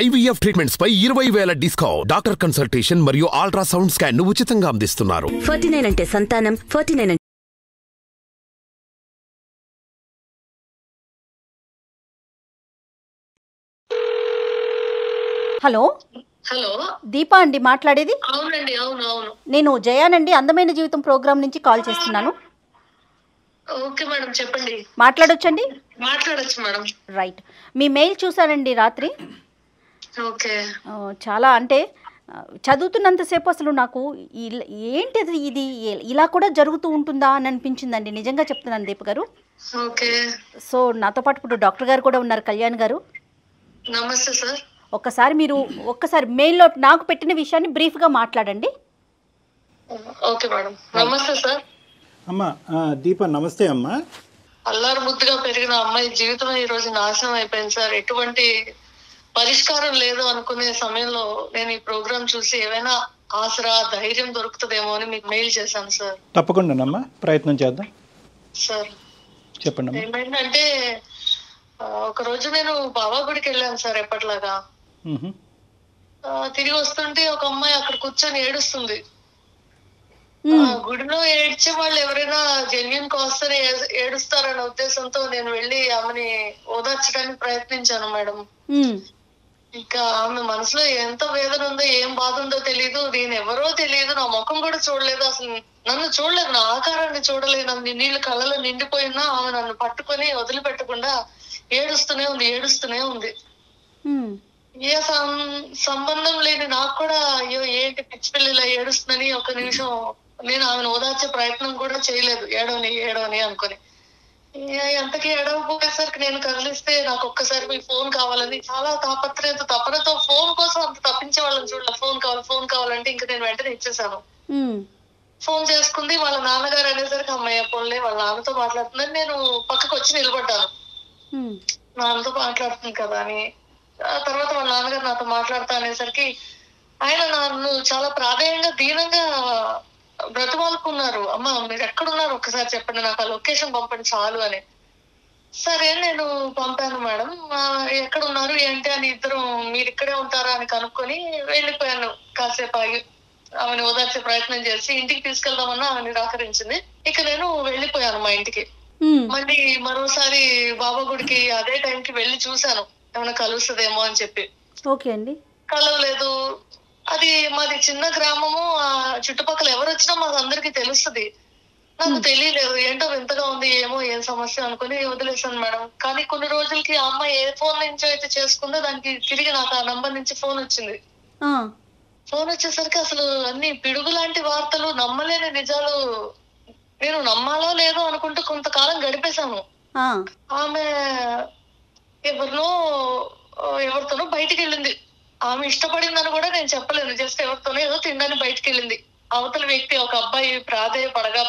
IVF treatments పై 20,000 discount. Doctor consultation మరియు ultrasound scan ను ఉచితంగా అందిస్తున్నారు. 49 అంటే సంతానం, 49 హలో హలో దీపా అండి మాట్లాడేది? అవునండి. అవును అవును నేను జయానండి, అందమైన జీవితం ప్రోగ్రామ్ నుంచి కాల్ చేస్తున్నాను. ఓకే మేడం, చెప్పండి. మాట్లాడొచ్చండి? మాట్లాడొచ్చు మేడం. రైట్. మీ మెయిల్ చూసానండి రాత్రి. ఓకే. చాలా అంటే చదువుతున్నంతసేపు అసలు నాకు ఏంటిది ఇది ఇలా కూడా జరుగుతూ ఉంటుందా అని అనిపించిందండి. నిజంగా చెప్తున్నాను దీప గారు. ఓకే. సో నాతో పాటు ఇప్పుడు డాక్టర్ గారు కూడా ఉన్నారు, కళ్యాణ్ గారు. నమస్తే సార్. ఒక్కసారి మెయిల్లో నాకు పెట్టిన విషయాన్ని బ్రీఫ్గా మాట్లాడండి. Okay madam. నమస్తే సార్. అమ్మా దీప నమస్తే అమ్మా. అల్లారు ముద్దుగా పెరిగిన అమ్మాయి జీవితం ఈ రోజు నాశనం అయిపోయింది సార్. ఎటువంటి పరిష్కారం లేదు అనుకునే సమయంలో నేను ఈ ప్రోగ్రామ్ చూసి ఏమైనా ఆసరా ధైర్యం దొరుకుతుందేమో అని మీకు మెయిల్ చేశాను సార్. తప్పకుండానమ్మా, ప్రయత్నం చేద్దాం సార్. చెప్పండి. ఏమైందంటే ఒక రోజు నేను బాబా గుడికి వెళ్ళాను సార్ ఎప్పటిలాగా. తిరిగి వస్తుంటే ఒక అమ్మాయి అక్కడ కూర్చొని ఏడుస్తుంది. గుడిలో ఏడ్చే వాళ్ళు ఎవరైనా జెన్యున్ కాస్ట్ ఏడుస్తారనే ఉద్దేశంతో నేను వెళ్ళి ఆమెని ఓదార్చడానికి ప్రయత్నించాను మేడం. ఇంకా ఆమె మనసులో ఎంత వేదన ఉందో, ఏం బాధ ఉందో తెలియదు. నేను ఎవరో తెలియదు, నా ముఖం కూడా చూడలేదు, అసలు నన్ను చూడలేదు, నా ఆకారాన్ని చూడలేదు. నన్ను నీళ్లు కళ్ళలో నిండిపోయినా ఆమె నన్ను పట్టుకొని వదిలిపెట్టకుండా ఏడుస్తూనే ఉంది. ఏ సంబంధం లేని నాకు కూడా అయ్యో ఏంటి పిచ్చి పిల్లలా ఏడుస్తుందని ఒక నిమిషం నేను ఆమెను ఓదార్చే ప్రయత్నం కూడా చేయలేదు. ఏడవని అనుకుని ఎంతకీ ఏడవపోయేసరికి నేను కదిలిస్తే నాకు ఒక్కసారి మీ ఫోన్ కావాలని చాలా తపనతో ఫోన్ కోసం అంత తప్పించే వాళ్ళని చూడాలి. ఫోన్ కావాలంటే ఇంకా నేను వెంటనే ఇచ్చేసాను. ఫోన్ చేసుకుంది. వాళ్ళ నాన్నగారు అనేసరికి అమ్మాయి పోన్లే వాళ్ళ నాన్నతో మాట్లాడుతుందని నేను పక్కకు వచ్చి నిలబడ్డాను. నాన్నతో మాట్లాడుతుంది కదా అని. తర్వాత వాళ్ళ నాన్నగారు నాతో మాట్లాడతా అనేసరికి ఆయన నన్ను చాలా ప్రాధాన్యంగా దీనంగా బ్రతిమాలుకున్నారు. అమ్మ మీరు ఎక్కడున్నారు ఒక్కసారి చెప్పండి, నాకు ఆ లొకేషన్ పంపండి చాలు అని. సరే నేను పంపాను మేడం. ఎక్కడున్నారు ఏంటి అని ఇద్దరు మీరు ఇక్కడే ఉంటారా అని కనుక్కొని వెళ్ళిపోయాను. కాసేపు ఆగి ఆమెను ఓదార్చే ప్రయత్నం చేసి ఇంటికి తీసుకెళ్దామన్నా ఆమె నిరాకరించింది. ఇక నేను వెళ్ళిపోయాను మా ఇంటికి. మళ్ళీ మరోసారి బాబా గుడికి అదే టైంకి వెళ్ళి చూశాను ఏమైనా కలుస్తుందేమో అని చెప్పి. ఓకే అండి. కలవలేదు. అది మాది చిన్న గ్రామము. ఆ చుట్టుపక్కల ఎవరు వచ్చినా మాకు అందరికి తెలుస్తుంది. నాకు తెలియలేదు, ఏంటో వింతగా ఉంది, ఏం సమస్య అనుకుని వదిలేసాను మేడం. కానీ కొన్ని రోజులకి ఆ అమ్మాయి ఏ ఫోన్ నుంచో అయితే చేసుకుందో దానికి తిరిగి నాకు ఆ నంబర్ నుంచి ఫోన్ వచ్చింది. ఫోన్ వచ్చేసరికి అసలు అన్ని పిడుగు లాంటి వార్తలు, నమ్మలేని నిజాలు. నేను నమ్మాలో లేదో అనుకుంటూ కొంతకాలం గడిపేశాను. ఆమె ఎవరితోనో బయటికి వెళ్ళింది. ఆమె ఇష్టపడిందని కూడా నేను చెప్పలేను. జస్ట్ ఎవరితోనో ఏదో తినడానికి బయటికి వెళ్ళింది. అవతల వ్యక్తి ఒక అబ్బాయి ప్రాధేయపడగా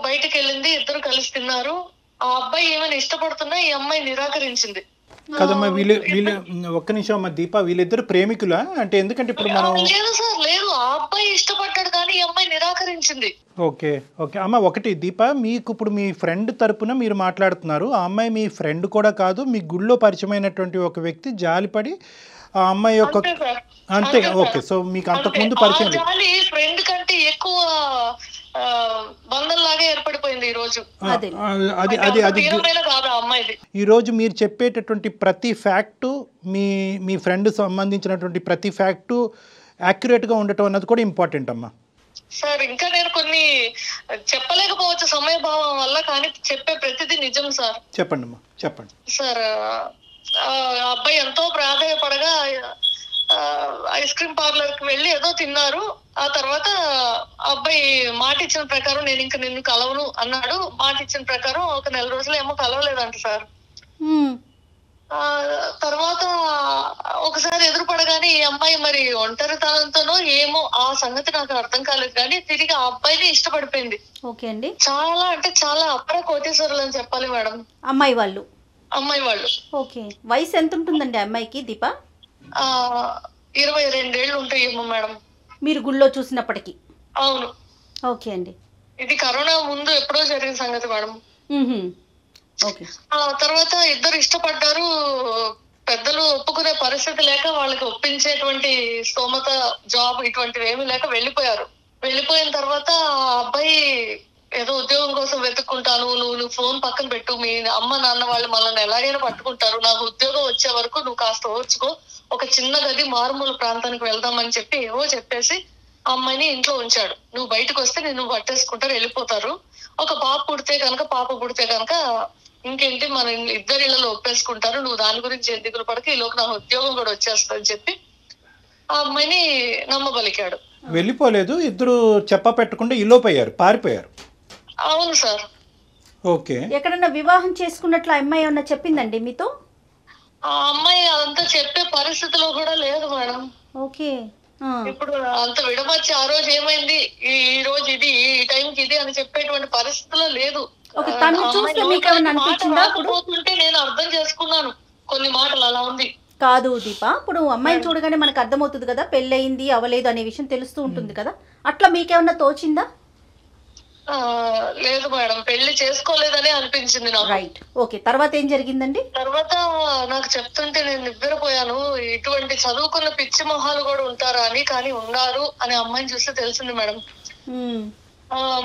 బయటికి వెళ్ళింది. ఇద్దరు కలిసి తిన్నారు. ఆ అబ్బాయి ఏమైనా ఇష్టపడుతున్నా ఈ అమ్మాయి నిరాకరించింది. కదమ్మా వీళ్ళు ఒక్క నిమిషం అమ్మా దీప, వీళ్ళిద్దరు ప్రేమికులా అంటే? ఎందుకంటే ఇప్పుడు మనం లేదు సార్, లేదు, ఆ అబ్బాయి ఇష్టపడ్డాడు కానీ ఈ అమ్మాయి నిరాకరించింది. ఓకే అమ్మ. ఒకటి దీప, మీకు ఇప్పుడు మీ ఫ్రెండ్ తరపున మీరు మాట్లాడుతున్నారు. ఆ అమ్మాయి మీ ఫ్రెండ్ కూడా కాదు, మీ గుళ్ళో పరిచయమైనటువంటి ఒక వ్యక్తి జాలిపడి ఆ అమ్మాయి యొక్క అంతే. ఓకే. సో మీకు అంతకుముందు పరిచయం ఫ్రెండ్ కంటే ఎక్కువ బంధంలాగా ఏర్పడిపోయింది ఈ రోజు. ఈ రోజు మీరు చెప్పేటటువంటి ప్రతి ఫ్యాక్టు, మీ ఫ్రెండ్ సంబంధించినటువంటి ప్రతి ఫ్యాక్టు యాక్యురేట్ గా ఉండటం అన్నది కూడా ఇంపార్టెంట్ అమ్మా. సార్ ఇంకా నేను కొన్ని చెప్పలేకపోవచ్చు సమయభావం వల్ల, కానీ చెప్పే ప్రతిదీ నిజం సార్. చెప్పండి అమ్మా, చెప్పండి సార్. అబ్బాయి ఎంతో ప్రాధాయపడగా ఐస్ క్రీమ్ పార్లర్ కి వెళ్ళి ఏదో తిన్నారు. ఆ తర్వాత అబ్బాయి మాట ఇచ్చిన ప్రకారం నేను ఇంకా నిన్ను కలవను అన్నాడు. మాట ఇచ్చిన ప్రకారం ఒక 4 రోజులు ఏమో కలవలేదంట సార్. తర్వాత ఒకసారి ఎదురుపడగానే ఈ అమ్మాయి మరి ఒంటరితనంతోనో ఏమో ఆ సంగతి నాకు అర్థం కాలేదు, కానీ తిరిగి ఆ అబ్బాయిని ఇష్టపడిపోయింది. ఓకే అండి. చాలా అంటే చాలా అపర కోటేశ్వరులు అని చెప్పాలి మేడం అమ్మాయి వాళ్ళు. ఓకే. వయసు ఎంత ఉంటుందండి అమ్మాయికి దీప? 22 ఏళ్ళు ఉంటాయేమో మేడం మీరు గుళ్ళో చూసినప్పటికీ. అవును. ఓకే అండి. ఇది కరోనా ముందు ఎప్పుడో జరిగిన సంగతి మేడం. ఓకే. తర్వాత ఇద్దరు ఇష్టపడ్డారు. పెద్దలు ఒప్పుకునే పరిస్థితి లేక వాళ్ళకి ఒప్పించేటువంటి స్తోమత, జాబ్ ఇటువంటివి ఏమీ లేక వెళ్ళిపోయారు. వెళ్ళిపోయిన తర్వాత ఆ అబ్బాయి ఏదో ఉద్యోగం కోసం వెతుక్కుంటాను, నువ్వు ఫోన్ పక్కన పెట్టు, మీ అమ్మ నాన్న వాళ్ళు మనల్ని ఎలాగైనా పట్టుకుంటారు, నాకు ఉద్యోగం వచ్చే వరకు నువ్వు కాస్త ఓర్చుకో, ఒక చిన్న గది మారుమూల ప్రాంతానికి వెళ్దామని చెప్పి ఏవో చెప్పేసి ఆ అమ్మాయిని ఇంట్లో ఉంచాడు. నువ్వు బయటకు వస్తే నిన్ను పట్టేసుకుంటారు, వెళ్ళిపోతారు, ఒక పాప పుడితే కనుక ఇంకేంటి మన ఇద్దరి ఇళ్లలో ఒప్పేసుకుంటారు, నువ్వు దాని గురించి దిగులు పడక, ఈలోకి నా ఉద్యోగం కూడా వచ్చేస్తుందని చెప్పి ఆ అమ్మాయిని నమ్మబలికాడు. వెళ్ళిపోలేదు, ఇద్దరు చెప్ప పెట్టకుండా ఇల్లోపోయారు, పారిపోయారు. అవును సార్. ఓకే. ఎక్కడన్నా వివాహం చేసుకున్నట్లు ఆ అమ్మాయి ఏమన్నా చెప్పిందండి మీతో? ఆ అమ్మాయి అదంతా చెప్పే పరిస్థితిలో కూడా లేదు మేడం. ఓకే. ఇప్పుడు అంత విడమర్చి ఆ రోజు ఏమైంది, ఈ రోజు ఇది, ఈ టైంకి ఇది అని చెప్పేటువంటి పరిస్థితిలో లేదు. పోతుంటే నేను అర్థం చేసుకున్నాను కొన్ని మాటలు, అలా ఉంది. కాదు దీప, ఇప్పుడు అమ్మాయిని చూడగానే మనకు అర్థమవుతుంది కదా పెళ్ళయింది అవ్వలేదు అనే విషయం తెలుస్తూ ఉంటుంది కదా, అట్లా మీకేమన్నా తోచిందా? లేదు మేడం, పెళ్లి చేసుకోలేదని అనిపించింది నాకు. రైట్. ఓకే, తర్వాత ఏం జరిగిందండి? తర్వాత నాకు చెప్తుంటే నేను నిద్రపోయాను. ఇటువంటి చదువుకున్న పిచ్చి మొహాలు కూడా ఉంటారా అని, కానీ ఉన్నారు అని అమ్మాయిని చూస్తే తెలిసింది మేడం.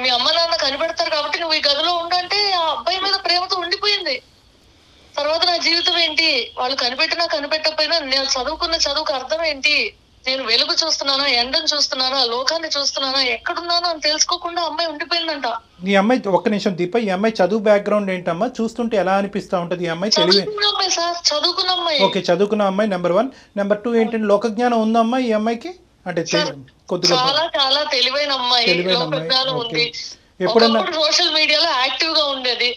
మీ అమ్మ నాన్న కనిపెడతారు కాబట్టి నువ్వు ఈ గదిలో ఉండంటే ఆ అబ్బాయి మీద ప్రేమతో ఉండిపోయింది. తర్వాత నా జీవితం ఏంటి, వాళ్ళు కనిపెట్టినా కనిపెట్టకపోయినా నేను చదువుకున్న చదువుకు అర్థం ఏంటి, నేను వెలుగు చూస్తున్నానా, ఎండను చూస్తున్నానా, లోకాన్ని చూస్తున్నానా, ఎక్కడున్నానో అని తెలుసుకోకుండా అమ్మాయి ఉండిపోయిందంట. ఈ అమ్మాయి, ఒక్క నిమిషం దీప, ఈ అమ్మాయి చదువు బ్యాక్గ్రౌండ్ ఏంటమ్మా? చూస్తుంటే ఎలా అనిపిస్తా ఉంటది? ఈ అమ్మాయి అమ్మాయి సార్, చదువుకున్న అమ్మాయి. ఓకే, చదువుకున్న అమ్మాయి నెంబర్ 1. నెంబర్ 2 ఏంటంటే లోక జ్ఞానం ఉందమ్మా ఈ అమ్మాయికి? అంటే కొద్దిగా చాలా తెలివైన అమ్మాయి, లోక జ్ఞానం ఉంది. ఎప్పుడన్నా సోషల్ మీడియాలో యాక్టివ్ గా ఉండేది,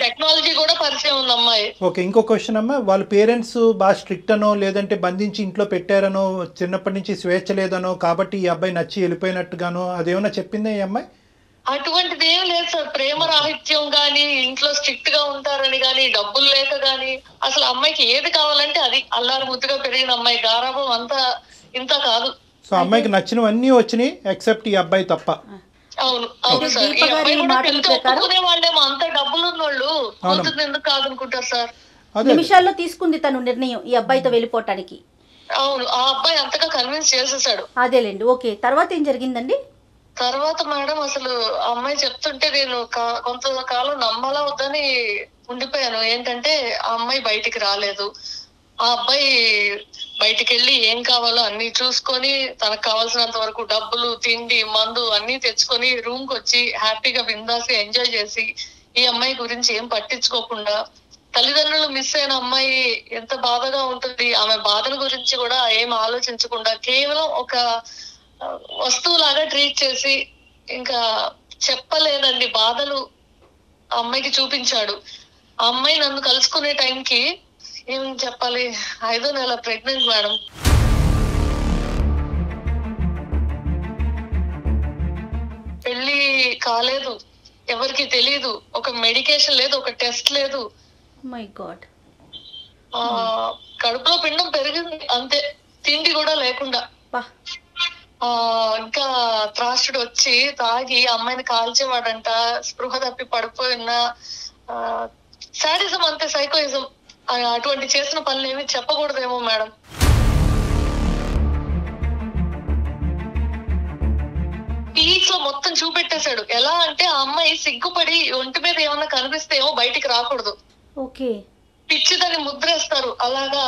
టెక్నాలజీ కూడా పరిచయం ఉంది అమ్మాయి. ఓకే, ఇంకో క్వశ్చన్ అమ్మా, వాళ్ళ పేరెంట్స్ బాగా స్ట్రిక్ట్ అనో లేదంటే బంధించి ఇంట్లో పెట్టారనో, చిన్నప్పటి నుంచి స్వేచ్ఛ లేదనో కాబట్టి ఈ అబ్బాయి నచ్చి వెళ్ళిపోయినట్టుగానో అదేమన్నా చెప్పిందా ఈ అమ్మాయి? అటువంటిది ఏం లేదు సార్. ప్రేమ రాహిత్యం గాని, ఇంట్లో స్ట్రిక్ట్ గా ఉంటారని గాని, డబ్బులు లేక గాని, అసలు అమ్మాయికి ఏది కావాలంటే అది, అల్లారు ముద్దుగా పెరిగిన అమ్మాయి, గారాబం అంతా ఇంత కాదు. సో అమ్మాయికి నచ్చినవన్నీ వచ్చినాయి ఎక్సెప్ట్ ఈ అబ్బాయి తప్ప. అవును సార్. ఈ అబ్బాయి కూడా ఒప్పుకునే వాళ్ళేమో, అంత డబ్బులు ఉన్నోళ్ళు కూతురు ఎందుకు కాదనుకుంటారు సార్. నిమిషాల్లో తీసుకుంది తను నిర్ణయం ఈ అబ్బాయితో వెళ్ళిపోవటానికి. అవును, ఆ అబ్బాయి అంతగా కన్విన్స్ చేసేసాడు. అదేలేండి. ఓకే, తర్వాత ఏం జరిగిందండి? తర్వాత మేడం అసలు అమ్మాయి చెప్తుంటే నేను కొంతకాలం నమ్మాలా వద్దని ఉండిపోయాను. ఏంటంటే ఆ అమ్మాయి బయటికి రాలేదు, ఆ అబ్బాయి బయటికి వెళ్ళి ఏం కావాలో అన్ని చూసుకొని, తనకు కావాల్సినంత వరకు డబ్బులు, తిండి, మందు అన్ని తెచ్చుకొని రూమ్ కి వచ్చి హ్యాపీగా బిందాసి ఎంజాయ్ చేసి, ఈ అమ్మాయి గురించి ఏం పట్టించుకోకుండా, తల్లిదండ్రులు మిస్ అయిన అమ్మాయి ఎంత బాధగా ఉంటుంది, ఆమె బాధల గురించి కూడా ఏం ఆలోచించకుండా కేవలం ఒక వస్తువులాగా ట్రీట్ చేసి, ఇంకా చెప్పలేదండి బాధలు అమ్మాయికి చూపించాడు. ఆ అమ్మాయి నన్ను కలుసుకునే టైంకి ఏం చెప్పాలి, 5వ నెల ప్రెగ్నెంట్ మేడం. పెళ్లి కాలేదు, ఎవరికి తెలియదు, ఒక మెడికేషన్ లేదు, ఒక టెస్ట్ లేదు. My God. కడుపులో పిండం పెరిగింది అంతే, తిండి కూడా లేకుండా. ఇంకా త్రాసుడు వచ్చి తాగి అమ్మాయిని కాల్చేవాడంట, స్పృహ తప్పి పడిపోయిన సాడిజం అంతే, సైకోయిజం. అటువంటి చేసిన పనులు ఏమి చెప్పకూడదేమో మేడం. పీక్స్ లో మొత్తం చూపెట్టేశాడు. ఎలా అంటే ఆ అమ్మాయి సిగ్గుపడి ఒంటి మీద ఏమన్నా కనిపిస్తే ఏమో బయటికి రాకూడదు, పిచ్చిదని ముద్రేస్తారు, అలాగా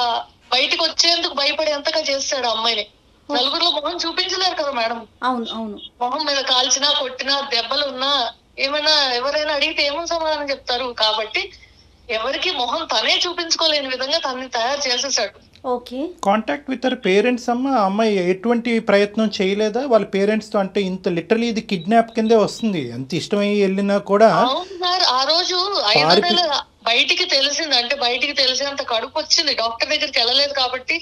బయటికి వచ్చేందుకు భయపడేంతగా చేస్తాడు ఆ అమ్మాయిని. నలుగురిలో మొహం చూపించలేరు కదా మేడం. అవును అవును. మొహం మీద కాల్చినా, కొట్టినా, దెబ్బలున్నా, ఏమైనా ఎవరైనా అడిగితే ఏమో సమాధానం చెప్తారు. కాబట్టి ఎవరికి మొహం తనే చూపించుకోలేని విధంగా తనని తయారు చేసేసాడు. ఓకే. కాంటాక్ట్ విత్ పేరెంట్స్ అమ్మాయి ఎటువంటి ప్రయత్నం చేయలేదా వాళ్ళ పేరెంట్స్ తో? అంటే ఇంత లిటరలీ ఇది కిడ్నాప్ కిందే వస్తుంది, అంత ఇష్టమై వెళ్ళినా కూడా. అవును సార్, ఆ రోజు 5వ నెల బయటికి తెలిసింది, అంటే బయటికి తెలిసేంత కడుపు వచ్చింది. డాక్టర్ దగ్గరికి వెళ్ళలేదు కాబట్టి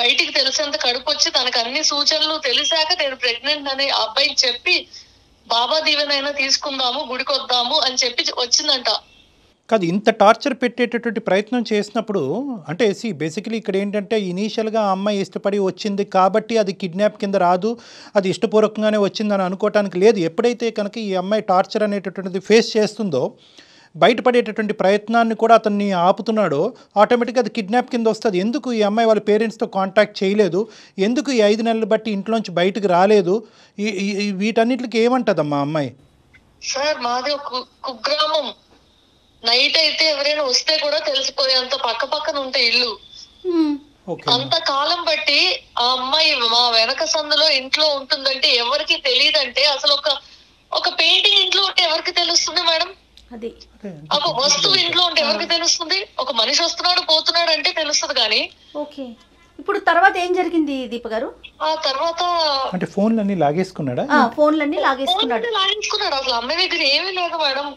బయటికి తెలిసేంత కడుపు వచ్చి, తనకు అన్ని సూచనలు తెలిసాక నేను ప్రెగ్నెంట్ అని అబ్బాయికి చెప్పి, బాబా దీవెనైనా తీసుకుందాము, గుడికొద్దాము అని చెప్పి వచ్చిందంట. కాదు, ఇంత టార్చర్ పెట్టేటటువంటి ప్రయత్నం చేసినప్పుడు అంటే బేసికలీ ఇక్కడ ఏంటంటే ఇనీషియల్గా ఆ అమ్మాయి ఇష్టపడి వచ్చింది కాబట్టి అది కిడ్నాప్ కింద రాదు, అది ఇష్టపూర్వకంగానే వచ్చిందని అనుకోవటానికి లేదు. ఎప్పుడైతే కనుక ఈ అమ్మాయి టార్చర్ అనేటటువంటిది ఫేస్ చేస్తుందో బయటపడేటటువంటి ప్రయత్నాన్ని కూడా అతన్ని ఆపుతున్నాడో ఆటోమేటిక్గా అది కిడ్నాప్ కింద వస్తుంది. ఎందుకు ఈ అమ్మాయి వాళ్ళ పేరెంట్స్తో కాంటాక్ట్ చేయలేదు, ఎందుకు ఈ 5 నెలలు బట్టి ఇంట్లోంచి బయటకు రాలేదు, వీటన్నిటికి ఏమంటదమ్మా అమ్మాయి? సార్ మాది ఒక కుగ్రామం. నైట్ అయితే ఎవరైనా వస్తే కూడా తెలిసిపోయే అంత పక్క పక్కన ఉంటాయి ఇల్లు. అంత కాలం బట్టి ఆ అమ్మాయి మా వెనక సందులో ఇంట్లో ఉంటుందంటే ఎవరికి తెలియదంటే అసలు ఒక పెయింటింగ్ ఇంట్లో ఉంటే ఎవరికి తెలుస్తుంది మేడం? అది ఒక వస్తువు ఇంట్లో ఉంటే ఎవరికి తెలుస్తుంది? ఒక మనిషి వస్తున్నాడు పోతున్నాడు అంటే తెలుస్తుంది. కానీ ఓకే, ఇప్పుడు తర్వాత ఏం జరిగింది దీప గారు? ఆ తర్వాత అంటే ఫోన్లన్నీ లాగేసుకున్నాడా? ఫోన్లన్నీ లాగేసుకున్నాడు. అసలు అమ్మాయి దగ్గర ఏమీ లేదు మేడం.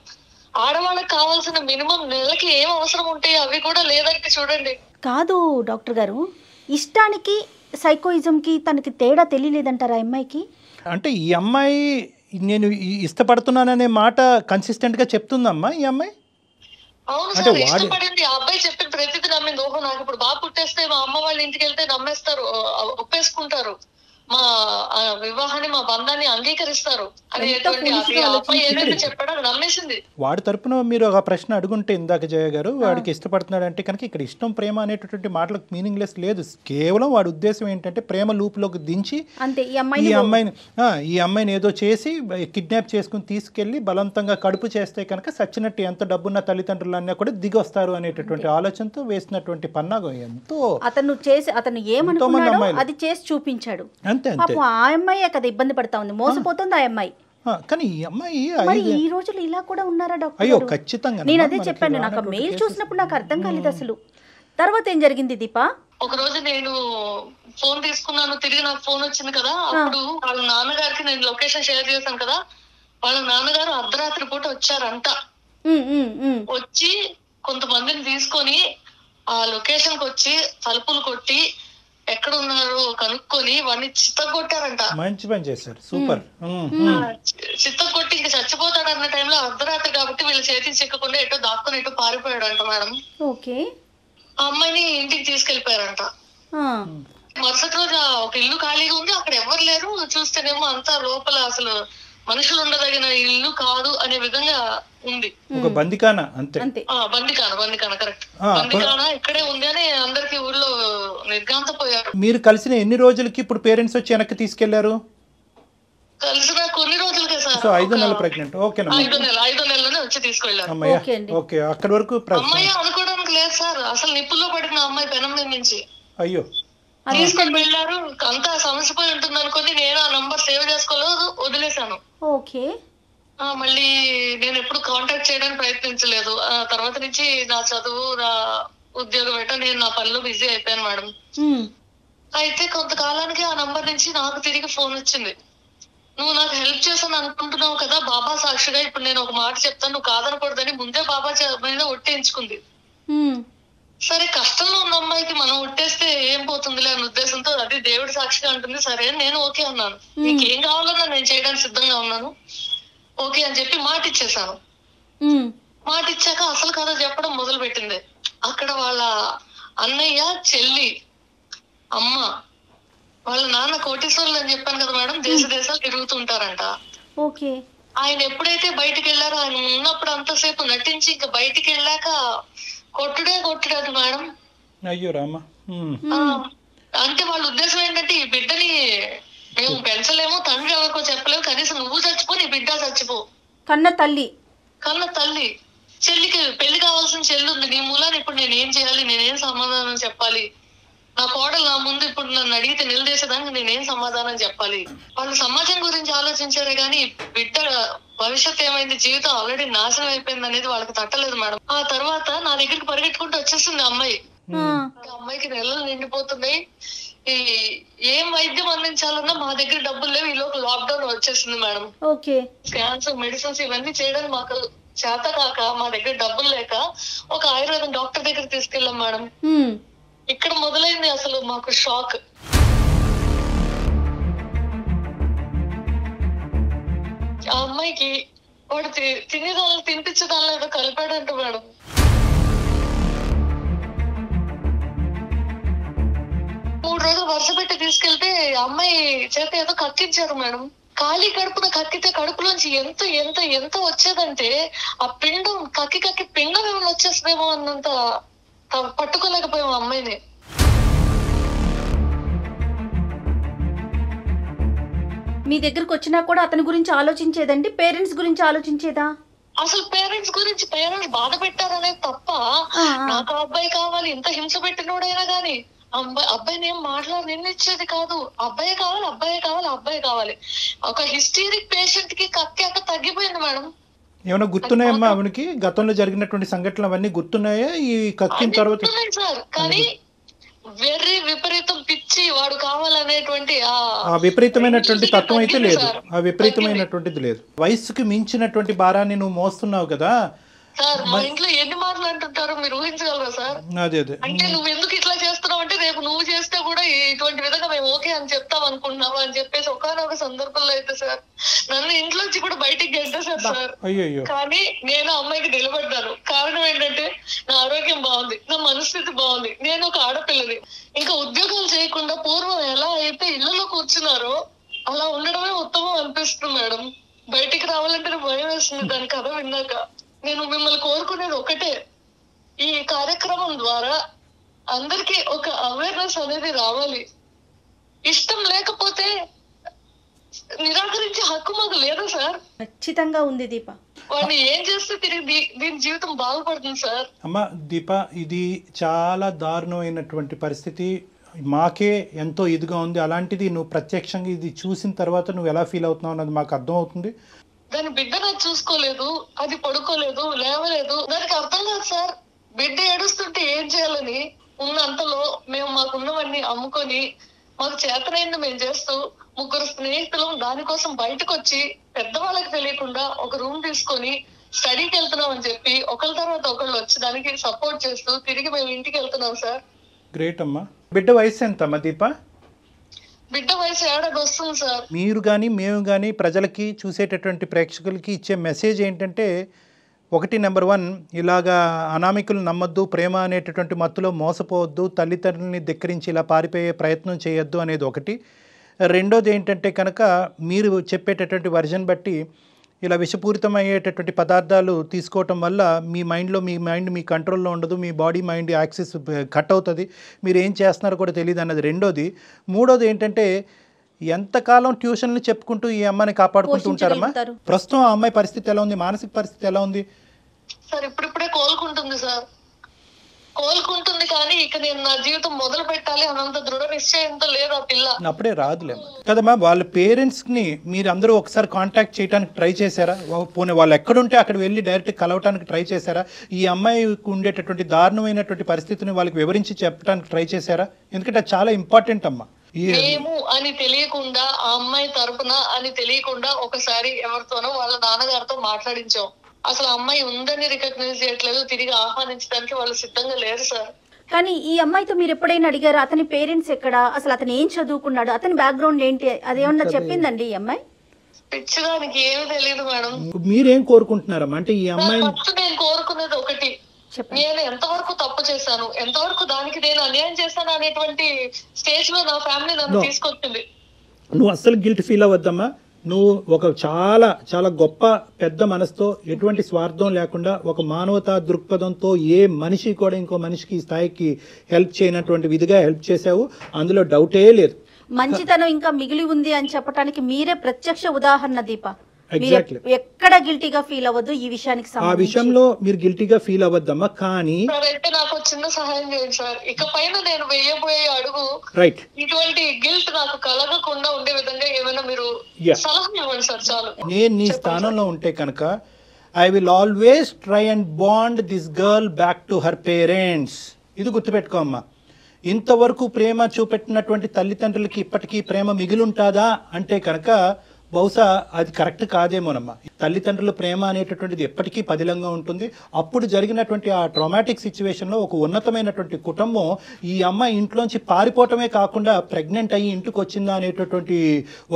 ఆడవాళ్ళకి కావాల్సిన మినిమం నెలకి ఏం అవసరం ఉంటాయి అవి కూడా లేదంటే చూడండి. కాదు డాక్టర్ గారు, ఇష్టానికి సైకోయిజంకి తనకి తేడా తెలియలేదంటారా అమ్మాయికి? అంటే ఈ అమ్మాయి నేను ఇష్టపడుతున్నాననే మాట కన్సిస్టెంట్గా చెప్తుందమ్మా ఈ అమ్మాయి? అవును సార్, ఇష్టపడింది. ఆ అబ్బాయి చెప్పిన ప్రతిదీ నమ్మింది. ఓహో నాకు ఇప్పుడు బాబు పుట్టేస్తే మా అమ్మ వాళ్ళ ఇంటికి వెళ్తే నమ్మేస్తారు, ఒప్పేసుకుంటారు, మా వివాహాన్ని మా బంధాన్ని అంగీకరిస్తారు అనేటువంటి అబ్బాయి ఏదైతే చెప్పాడో అది నమ్మేసింది. వాడి తరపున మీరు ఒక ప్రశ్న అడుగుంటే ఇందాక జయ గారు, వాడికి ఇష్టపడుతున్నాడు అంటే కనుక ఇక్కడ ఇష్టం ప్రేమ అనేటటువంటి మాటలకు మీనింగ్లెస్ లేదు. కేవలం వాడి ఉద్దేశం ఏంటంటే ప్రేమ లూప్లోకి దించి ఈ అమ్మాయిని ఏదో చేసి కిడ్నాప్ చేసుకుని తీసుకెళ్లి బలవంతంగా కడుపు చేస్తే కనుక సచ్చినట్టు ఎంత డబ్బున్న తల్లిదండ్రులన్నా కూడా దిగొస్తారు అనేటటువంటి ఆలోచనతో వేసినటువంటి పన్నాగం. ఎంతో అతను ఏమనుకున్నాడో అది చేసి చూపించాడు. ఆ అమ్మాయి కదా ఇబ్బంది పడతా ఉంది, మోసపోతుంది ఆ అమ్మాయి. కానీ ఈ అమ్మాయి ఈ రోజులు ఇలా కూడా ఉన్నారా డాక్టర్? అయ్యో ఖచ్చితంగా. నేను అదే చెప్పాను, నాకు మెయిల్ చూసినప్పుడు నాకు అర్థం కాలేదు అసలు. తర్వాత ఏం జరిగింది దీపా? ఒక రోజు నేను ఫోన్ తీసుకున్నాను, తిరిగి నాకు ఫోన్ వచ్చింది కదా. అప్పుడు వాళ్ళ నాన్నగారికి నేను లొకేషన్ షేర్ చేశాను కదా. వాళ్ళ నాన్నగారు అర్ధరాత్రి పూట వచ్చారంట. వచ్చి కొంతమందిని తీసుకొని ఆ లొకేషన్ కి వచ్చి తలుపులు కొట్టి ఎక్కడ ఉన్నారు కనుక్కొని వాడిని చిత్తగొట్టారంట. మంచి పని చేశారు, సూపర్. చిత్తగొట్టి ఇంక చచ్చిపోతాడు అన్న టైంలో అర్ధరాత్రి కాబట్టి వీళ్ళ చేతికి చిక్కకుండా ఎటో దాక్కుని ఎటో పారిపోయాడంట మేడం. ఓకే, ఆ అమ్మాయిని ఇంటికి తీసుకెళ్లిపోయారంట. మరుసటి రోజు ఒక ఇల్లు ఖాళీగా ఉంది, అక్కడ ఎవరు లేరు. చూస్తేనేమో అంతా లోపల అసలు మనుషులు ఉండదగిన ఇల్లు కాదు అనే విధంగా ఉంది. ఒక బందికాన, అంతే. బందికాన కరెక్ట్. బందికాన ఇక్కడే ఉంది అని అందరికి ఊళ్ళో నిర్గాంతపోయారు. మీరు కలిసిన ఎన్ని రోజులకి ఇప్పుడు పేరెంట్స్ వచ్చి వెనక్కి తీసుకెళ్లారు? కలిసిన కొన్ని రోజులకే సార్. 5 నెలలు ప్రెగ్నెంట్. ఓకేనా? 5 నెలలోనే వచ్చి తీసుకెళ్లారు. ఓకే, అక్కడి వరకు అమ్మాయి అనుకోవడానికి లేదు సార్. అసలు నిప్పుల్లో పడిన అమ్మాయి పెనం మీద నుంచి అయ్యో తీసుకొని వెళ్ళారు. అంతా సమస్యపోయి ఉంటుంది అనుకుని నేను ఆ నంబర్ సేవ్ చేసుకోలేదు, వదిలేశాను. ఓకే, మళ్ళీ నేను ఎప్పుడు కాంటాక్ట్ చేయడానికి ప్రయత్నించలేదు. తర్వాత నుంచి నా చదువు, నా ఉద్యోగం ఏంటో నేను నా పనిలో బిజీ అయిపోయాను మేడం. అయితే కొంతకాలానికి ఆ నంబర్ నుంచి నాకు తిరిగి ఫోన్ వచ్చింది. నువ్వు నాకు హెల్ప్ చేశాను అనుకుంటున్నావు కదా బాబా సాక్షిగా, ఇప్పుడు నేను ఒక మాట చెప్తాను, నువ్వు కాదనకూడదని ముందే బాబా మీద ఒట్టేయించుకుంది. సరే కష్టంలో ఉన్న అమ్మాయికి మనం ఒట్టేస్తే ఏం పోతుందిలే అనే ఉద్దేశంతో అది దేవుడి సాక్షిగా అంటుంది. సరే నేను ఓకే అన్నాను, నీకేం కావాలన్నా నేను చేయడానికి సిద్ధంగా ఉన్నాను, ఓకే అని చెప్పి మాట ఇచ్చేసాను. మాట ఇచ్చాక అసలు కథ చెప్పడం మొదలు పెట్టింది. అక్కడ వాళ్ళ అన్నయ్య, చెల్లి, అమ్మ, వాళ్ళ నాన్న కోటీశ్వరులు అని చెప్పాను కదా మేడం, దేశాలు తిరుగుతుంటారంట. ఓకే, ఆయన ఎప్పుడైతే బయటికి వెళ్ళారో ఆయన ఉన్నప్పుడు అంతసేపు నటించి ఇంకా బయటికి వెళ్ళాక కొట్టుడాడు మేడం. అయ్యో రామా. అంటే వాళ్ళ ఉద్దేశం ఏంటంటే ఈ బిడ్డని మేము పెంచలేము, తండ్రి ఎవరికో చెప్పలేము, కనీసం నువ్వు చచ్చిపో, నీ బిడ్డ చచ్చిపో. కన్న తల్లి చెల్లికి పెళ్లి కావాల్సిన చెల్లి ఉంది, నీ మూలాన్ని ఇప్పుడు నేను ఏం చేయాలి, నేనేం సమాధానం చెప్పాలి, నా కోడలు నా ముందు ఇప్పుడు నన్ను అడిగితే నిలదీసేదానికి నేనేం సమాధానం చెప్పాలి. వాళ్ళు సమాజం గురించి ఆలోచించారే గానీ బిడ్డ భవిష్యత్ ఏమైంది, జీవితం ఆల్రెడీ నాశనం అయిపోయింది అనేది వాళ్ళకి తట్టలేదు మేడం. ఆ తర్వాత నా దగ్గరికి పరిగెట్టుకుంటూ వచ్చేసింది అమ్మాయి. అమ్మాయికి నెలలు నిండిపోతున్నాయి, ఈ ఏం వైద్యం అందించాలన్నా మా దగ్గర డబ్బులు లేవు. ఈ లోపు లాక్డౌన్ వచ్చేసింది మేడం. స్కాన్స్, మెడిసిన్స్ ఇవన్నీ చేయడానికి మాకు చేత కాక, మా దగ్గర డబ్బులు లేక ఒక ఆయుర్వేదం డాక్టర్ దగ్గర తీసుకెళ్ళాం మేడం. ఇక్కడ మొదలైంది అసలు మాకు షాక్. ఆ అమ్మాయికి వాడు తినేదాన్ని తినిపించేదాన్ని ఏదో కలిపాడంట మేడం. మూడు రోజులు వరుస పెట్టి తీసుకెళ్తే అమ్మాయి చేత ఏదో కక్కించారు మేడం. ఖాళీ కడుపున కక్కితే కడుపులోంచి ఎంత ఎంత ఎంత వచ్చేదంటే ఆ పిండం కక్కి పిండం ఏమైనా వచ్చేస్తుందేమో అన్నంత పట్టుకోలేకపోయాం అమ్మాయిని. మీ దగ్గరకు వచ్చినా కూడా అతని గురించి ఆలోచించేదండి, పేరెంట్స్ గురించి ఆలోచించేదా? అసలు పేరెంట్స్ బాధ పెట్టారనేది తప్ప నాకు ఆ అబ్బాయి కావాలి, ఇంత హింస పెట్టినోడైనా గానీ అబ్బాయిని ఏం నిన్నిచ్చేది కాదు. అబ్బాయి కావాలి. ఒక హిస్టీరిక్ పేషెంట్ కి కక్కాక తగ్గిపోయింది మేడం. ఏమైనా గుర్తున్నాయమ్మా ఆవిడకి గతంలో జరిగినటువంటి సంఘటనలు అవన్నీ గుర్తున్నాయా ఈ కక్కిన తర్వాత? సార్ కానీ వెర్రి విపరీతం పిచ్చి వాడు కావాలనేటువంటి ఆ విపరీతమైనటువంటి తత్వం అయితే లేదు, ఆ విపరీతమైనటువంటిది లేదు. వయస్సుకి మించినటువంటి భారాన్ని నువ్వు మోస్తున్నావు కదా సార్. మా ఇంట్లో ఎన్ని మాటలు అంటుంటారో మీరు ఊహించగలరా సార్? అదే అంటే నువ్వు ఎందుకు ఇట్లా చేస్తున్నావు అంటే రేపు నువ్వు చేస్తే కూడా ఇటువంటి విధంగా మేము ఓకే అని చెప్తాం అనుకుంటున్నావా అని చెప్పేసి ఒకనొక సందర్భంలో అయితే సార్ నన్ను ఇంట్లోంచి కూడా బయటికి గెంటేశారు సార్. కానీ నేను అమ్మాయికి నిలబడ్డాను. కారణం ఏంటంటే నా ఆరోగ్యం బాగుంది, నా మనస్థితి బాగుంది, నేను ఒక ఆడపిల్లని. ఇంకా ఉద్యోగాలు చేయకుండా పూర్వం ఎలా అయితే ఇళ్లలో కూర్చున్నారో అలా ఉండడమే ఉత్తమం అనిపిస్తుంది మేడం. బయటికి రావాలంటే భయం వేస్తుంది దాని కథ విన్నాక. నేను మిమ్మల్ని కోరుకునేది ఒకటే, ఈ కార్యక్రమం ద్వారా అందరికీ ఒక అవేర్నెస్ అనేది రావాలి. ఇష్టం లేకపోతే నిరాకరించే హక్కు మాకు లేదా సార్? ఖచ్చితంగా ఉంది దీప. వాడిని ఏం చేస్తే తిరిగి దీని జీవితం బాగుపడుతుంది సార్? అమ్మ దీప, ఇది చాలా దారుణమైనటువంటి పరిస్థితి. మాకే ఎంతో ఇదిగా ఉంది. అలాంటిది నువ్వు ప్రత్యక్షంగా ఇది చూసిన తర్వాత నువ్వు ఎలా ఫీల్ అవుతున్నావు అన్నది మాకు అర్థం అవుతుంది. దాని బిడ్డ నాకు చూసుకోలేదు, అది పడుకోలేదు, లేవలేదు. దానికి అర్థం కాదు సార్. బిడ్డ ఏడుస్తుంటే ఏం చేయాలని ఉన్నంతలో మేము మాకున్నవన్నీ అమ్ముకొని మాకు చేతనైంది మేము చేస్తూ 3 స్నేహితులు దానికోసం బయటకు వచ్చి పెద్దవాళ్ళకి తెలియకుండా ఒక రూమ్ తీసుకొని స్టడీకి వెళ్తున్నాం అని చెప్పి ఒకళ్ళ తర్వాత ఒకళ్ళు వచ్చి దానికి సపోర్ట్ చేస్తూ తిరిగి మేము ఇంటికి వెళ్తున్నాం సార్. గ్రేట్ అమ్మా. బిడ్డ వయసు ఎంత అమ్మా దీప? బిడ్డ వయసు 7 వస్తుంది సార్. మీరు కానీ మేము కానీ ప్రజలకి చూసేటటువంటి ప్రేక్షకులకి ఇచ్చే మెసేజ్ ఏంటంటే, ఒకటి నెంబర్ 1, ఇలాగా అనామికులు నమ్మొద్దు, ప్రేమ అనేటటువంటి మత్తులో మోసపోవద్దు, తల్లిదండ్రులని ధిక్కరించి ఇలా పారిపోయే ప్రయత్నం చేయొద్దు అనేది ఒకటి. రెండోది ఏంటంటే కనుక మీరు చెప్పేటటువంటి వర్జన్ బట్టి ఇలా విషపూరితమయ్యేటటువంటి పదార్థాలు తీసుకోవటం వల్ల మీ మైండ్ మీ కంట్రోల్లో ఉండదు, మీ బాడీ మైండ్ యాక్సెస్ కట్ అవుతుంది, మీరు ఏం చేస్తున్నారో కూడా తెలియదు అన్నది రెండోది. మూడోది ఏంటంటే, ఎంతకాలం ట్యూషన్లు చెప్పుకుంటూ ఈ అమ్మాయిని కాపాడుకుంటూ ఉంటారమ్మా? ప్రస్తుతం ఆ అమ్మాయి పరిస్థితి ఎలా ఉంది, మానసిక పరిస్థితి ఎలా ఉంది? సార్ ఇప్పుడిప్పుడే కోలుకుంటుంది సార్, కోలుకుంటుంది. కానీ ఇక నేను నా జీవితం మొదలు పెట్టాలి అన్నంత దృఢ నిశ్చయంతో లేదు ఆ పిల్ల. అప్పుడే రాదులే కదమ్మా. వాళ్ళ పేరెంట్స్ని మీరు అందరూ ఒకసారి కాంటాక్ట్ చేయడానికి ట్రై చేశారా? పోనీ వాళ్ళు ఎక్కడుంటే అక్కడ వెళ్ళి డైరెక్ట్ కలవటానికి ట్రై చేశారా? ఈ అమ్మాయికి ఉండేటటువంటి దారుణమైనటువంటి పరిస్థితిని వాళ్ళకి వివరించి చెప్పడానికి ట్రై చేశారా? ఎందుకంటే అది చాలా ఇంపార్టెంట్ అమ్మా. మేము అని తెలియకుండా, ఆ అమ్మాయి తరపున అని తెలియకుండా ఒకసారి ఎవరితోనో వాళ్ళ నాన్నగారితో మాట్లాడించాం. అసలు అమ్మాయి ఉందని రికగ్నైజ్ చేయట్లేదు, తిరిగి ఆహ్వానించడానికి వాళ్ళు సిద్ధంగా లేరు సార్. కానీ ఈ అమ్మాయితో మీరు ఎప్పుడైనా అడిగారా అతని పేరెంట్స్ ఎక్కడ, అసలు అతను ఏం చదువుకున్నాడు, అతని బ్యాక్గ్రౌండ్ ఏంటి, అదేమన్నా చెప్పిందండి ఈ అమ్మాయి? పిచ్చిదానికి ఏమీ తెలియదు మేడం. మీరేం కోరుకుంటున్నారమ్మా? అంటే ఈ అమ్మాయి నేను కోరుకునేది ఒకటి, నేను ఎంతవరకు తప్పు చేశాను, ఎంతవరకు దానికి నేను అన్యాయం చేశాను అనేటువంటి స్టేజ్ లో నా ఫ్యామిలీ నన్ను తీసుకొచ్చింది. నువ్వు అస్సలు గిల్ట్ ఫీల్ అవ్వద్దమ్మా. నువ్వు ఒక చాలా చాలా గొప్ప పెద్ద మనసుతో, ఎటువంటి స్వార్థం లేకుండా, ఒక మానవతా దృక్పథంతో ఏ మనిషి కూడా ఇంకో మనిషికి ఈ స్థాయికి హెల్ప్ చేయనటువంటి విధిగా హెల్ప్ చేసావు, అందులో డౌటే లేదు. మంచితనం ఇంకా మిగిలి ఉంది అని చెప్పడానికి మీరే ప్రత్యక్ష ఉదాహరణ దీప. ఎగ్జాక్ట్లీ. ఎక్కడ గిల్టీగా ఫీల్ అవ్వద్దు ఈ విషయానికి. ఆ విషయంలో మీరు గిల్టీగా ఫీల్ అవ్వద్దమ్మా. కానీ అయితే నాకు చిన్న సహాయం చేయండి సార్. ఇక పైన నేను వేయబోయే అడుగు రైట్, ఇటువంటి గిల్ట్ నాకు కలగకుండా ఉండే విధంగా ఏమైనా మీరు సలహా ఇవ్వండి సార్. చాలు. నేను నీ స్థానంలో ఉంటే కనుక I will always try and bond this girl back to her parents. ఇది గుర్తుపెట్టుకో అమ్మా. ఇంతవరకు ప్రేమ చూపెట్టినటువంటి తల్లిదండ్రులకి ఇప్పటికీ ప్రేమ మిగిలుంటాదా అంటే కనుక బహుశా అది కరెక్ట్ కాదేమోనమ్మా. తల్లిదండ్రుల ప్రేమ అనేటటువంటిది ఎప్పటికీ పదిలంగా ఉంటుంది. అప్పుడు జరిగినటువంటి ఆ ట్రామాటిక్ సిచ్యువేషన్లో ఒక ఉన్నతమైనటువంటి కుటుంబం ఈ అమ్మాయి ఇంట్లోంచి పారిపోవటమే కాకుండా ప్రెగ్నెంట్ అయ్యి ఇంటికి వచ్చిందా అనేటటువంటి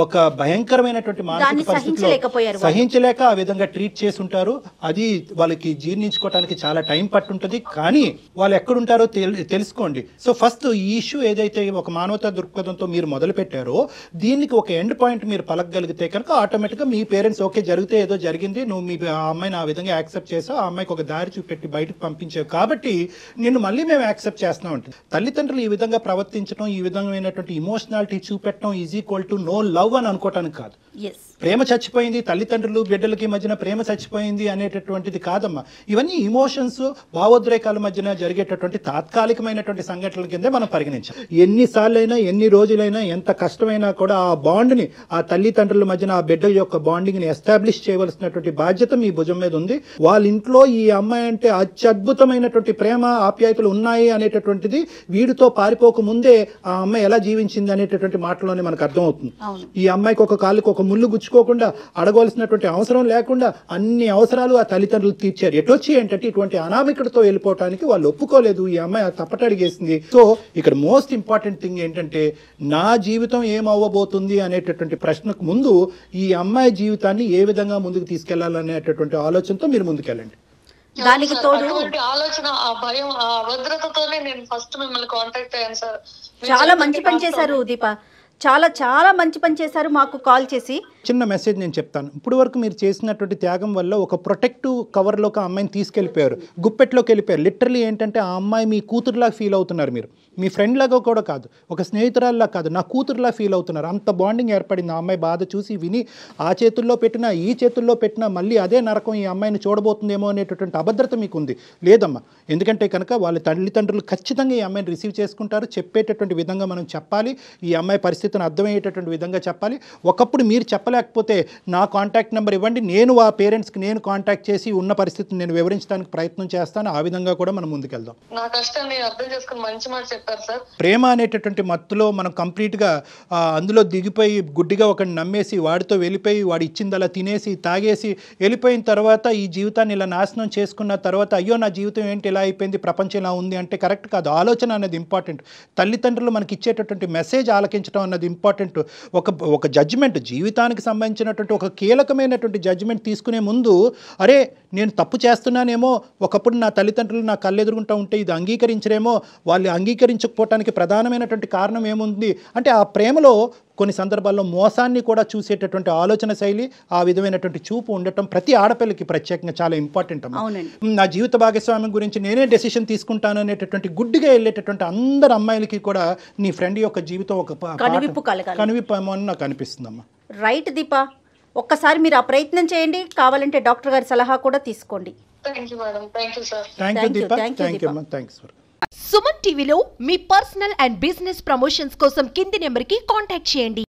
ఒక భయంకరమైనటువంటి మానసిక పరిస్థితిలో సహించలేక ఆ విధంగా ట్రీట్ చేసి ఉంటారు. అది వాళ్ళకి జీర్ణించుకోవడానికి చాలా టైం పట్టుంటుంది. కానీ వాళ్ళు ఎక్కడుంటారో తెలుసుకోండి. సో ఫస్ట్ ఈ ఇష్యూ ఏదైతే ఒక మానవతా దృక్పథంతో మీరు మొదలు పెట్టారో దీనికి ఒక ఎండ్ పాయింట్ మీరు పలకగలిగితే కనుక ఆటోమేటిక్గా మీ పేరెంట్స్ ఓకే జరిగితే ఏదో జరిగింది, నువ్వు మీ ఆ అమ్మాయిని ఆ విధంగా యాక్సెప్ట్ చేసావు, ఆ అమ్మాయికి ఒక దారి చూపెట్టి బయటకు పంపించావు కాబట్టి నిన్ను మళ్ళీ మేము యాక్సెప్ట్ చేస్తున్నాం అంటే తల్లిదండ్రులు ఈ విధంగా ప్రవర్తించడం, ఈ విధమైనటువంటి ఇమోషనాలిటీ చూపెట్టడం is equal to no love అని అనుకోవటానికి కాదు. ప్రేమ చచ్చిపోయింది, తల్లిదండ్రులు బిడ్డలకి మధ్యన ప్రేమ చచ్చిపోయింది అనేటటువంటిది కాదమ్మా. ఇవన్నీ ఇమోషన్స్, భావోద్రేకాల మధ్యన జరిగేటటువంటి తాత్కాలికమైనటువంటి సంఘటనల కిందే మనం పరిగణించాం. ఎన్నిసార్లైనా ఎన్ని రోజులైనా ఎంత కష్టమైనా కూడా ఆ బాండ్ని, ఆ తల్లిదండ్రుల మధ్యన ఆ బిడ్డ యొక్క బాండింగ్ని ఎస్టాబ్లిష్ చేయవలసినటువంటి బాధ్యత మీ భుజం మీద ఉంది. వాళ్ళ ఇంట్లో ఈ అమ్మాయి అంటే అత్యద్భుతమైనటువంటి ప్రేమ ఆప్యాయతలు ఉన్నాయి అనేటటువంటిది వీడితో పారిపోక ముందే ఆ అమ్మాయి ఎలా జీవించింది అనేటటువంటి మాటలోనే మనకు అర్థమవుతుంది. ఈ అమ్మాయికి ఒక కాలుకి ఒక ముళ్ళు గుచ్చుకోకుండా, అడగవలసినటువంటి అవసరం లేకుండా అన్ని అవసరాలు ఆ తల్లిదండ్రులు తీర్చారు. ఎటొచ్చి ఏంటంటే ఇటువంటి అనామికతతో వెళ్ళిపోవటానికి వాళ్ళు ఒప్పుకోలేదు. ఈ అమ్మాయి తప్పటడిగేసింది. సో ఇక్కడ మోస్ట్ ఇంపార్టెంట్ థింగ్ ఏంటంటే నా జీవితం ఏమవ్వబోతుంది అనేటటువంటి ప్రశ్నకు ముందు ఈ అమ్మాయి జీవితాన్ని ఏ విధంగా ముందుకు తీసుకెళ్లాలనేటటువంటి ఆలోచనతో మీరు ముందుకెళ్ళండి. దానికి తోడు ఆలోచన, ఆ భయం, ఆ అభద్రతతోనే నేను ఫస్ట్ మిమ్మల్ని కాంటాక్ట్ అయ్యాను సార్. చాలా మంచి పని చేశారు దీప, చాలా చాలా మంచి పని చేశారు. మాకు కాల్ చేసి చిన్న మెసేజ్ నేను చెప్తాను. ఇప్పుడు వరకు మీరు చేసినటువంటి త్యాగం వల్ల ఒక ప్రొటెక్టివ్ కవర్లోకి ఆ అమ్మాయిని తీసుకెళ్ళిపోయారు, గుప్పెట్లోకి వెళ్ళిపోయారు. లిటరలీ ఏంటంటే ఆ అమ్మాయి మీ కూతురులాగా ఫీల్ అవుతున్నారు. మీరు మీ ఫ్రెండ్ లాగా కూడా కాదు, ఒక స్నేహితురాల్లా కాదు, నా కూతురులా ఫీల్ అవుతున్నారు. అంత బాండింగ్ ఏర్పడింది. ఆ అమ్మాయి బాధ చూసి విని ఆ చేతుల్లో పెట్టినా ఈ చేతుల్లో పెట్టినా మళ్ళీ అదే నరకం ఈ అమ్మాయిని చూడబోతుందేమో అనేటటువంటి అభద్రత మీకు ఉంది. లేదమ్మా, ఎందుకంటే కనుక వాళ్ళ తల్లిదండ్రులు ఖచ్చితంగా ఈ అమ్మాయిని రిసీవ్ చేసుకుంటారు. చెప్పేటటువంటి విధంగా మనం చెప్పాలి, ఈ అమ్మాయి పరిస్థితిని అర్థమయ్యేటటువంటి విధంగా చెప్పాలి. ఒకప్పుడు మీరు చెప్పలేకపోతే నా కాంటాక్ట్ నెంబర్ ఇవ్వండి, నేను ఆ పేరెంట్స్కి నేను కాంటాక్ట్ చేసి ఉన్న పరిస్థితిని నేను వివరించడానికి ప్రయత్నం చేస్తాను. ఆ విధంగా కూడా మనం ముందుకెళ్దాం. నా కష్టాన్ని అర్థం చేసుకుని మంచి మాట చెప్పారు సార్. ప్రేమ అనేటటువంటి మత్తులో మనం కంప్లీట్గా అందులో దిగిపోయి గుడ్డిగా ఒకరిని నమ్మేసి వాడితో వెళ్ళిపోయి వాడు ఇచ్చింది అలా తినేసి తాగేసి వెళ్ళిపోయిన తర్వాత ఈ జీవితాన్ని ఇలా నాశనం చేసుకున్న తర్వాత అయ్యో నా జీవితం ఏంటి ఇలా అయిపోయింది, ప్రపంచం ఇలా ఉంది అంటే కరెక్ట్ కాదు. ఆలోచన అనేది ఇంపార్టెంట్. తల్లిదండ్రులు మనకి ఇచ్చేటటువంటి మెసేజ్ ఆలకించడం అన్నది ఇంపార్టెంట్. ఒక జడ్జిమెంట్, జీవితానికి సంబంధించినటువంటి ఒక కీలకమైనటువంటి జడ్జిమెంట్ తీసుకునే ముందు అరే నేను తప్పు చేస్తున్నానేమో, ఒకప్పుడు నా తల్లిదండ్రులు నా కళ్ళెదురుగుంటూ ఉంటే ఇది అంగీకరించరేమో, వాళ్ళు అంగీకరించకపోవటానికి ప్రధానమైనటువంటి కారణం ఏముంది అంటే ఆ ప్రేమలో కొన్ని సందర్భాల్లో మోసాన్ని కూడా చూసేటటువంటి ఆలోచన శైలి, ఆ విధమైనటువంటి చూపు ఉండటం ప్రతి ఆడపిల్లకి ప్రత్యేకంగా చాలా ఇంపార్టెంట్ అమ్మా. నా జీవిత భాగస్వామ్యం గురించి నేనే డెసిషన్ తీసుకుంటాను అనేటటువంటి గుడ్డిగా వెళ్ళేటటువంటి అందరు అమ్మాయిలకి కూడా నీ ఫ్రెండ్ యొక్క జీవితం ఒక కనువిప్పు ఏమో అని నాకు అనిపిస్తుందమ్మా. రైట్ దీప, ఒక్కసారి మీరు ఆ ప్రయత్నం చేయండి, కావాలంటే డాక్టర్ గారి సలహా కూడా తీసుకోండి. Thank you madam. Thank you sir. Thank you Deepa. Thank you అమ్మా. థ్యాంక్స్. సుమన్ టీవీలో మీ పర్సనల్ అండ్ బిజినెస్ ప్రమోషన్స్ కోసం కింది నెంబర్కి కాంటాక్ట్ చేయండి.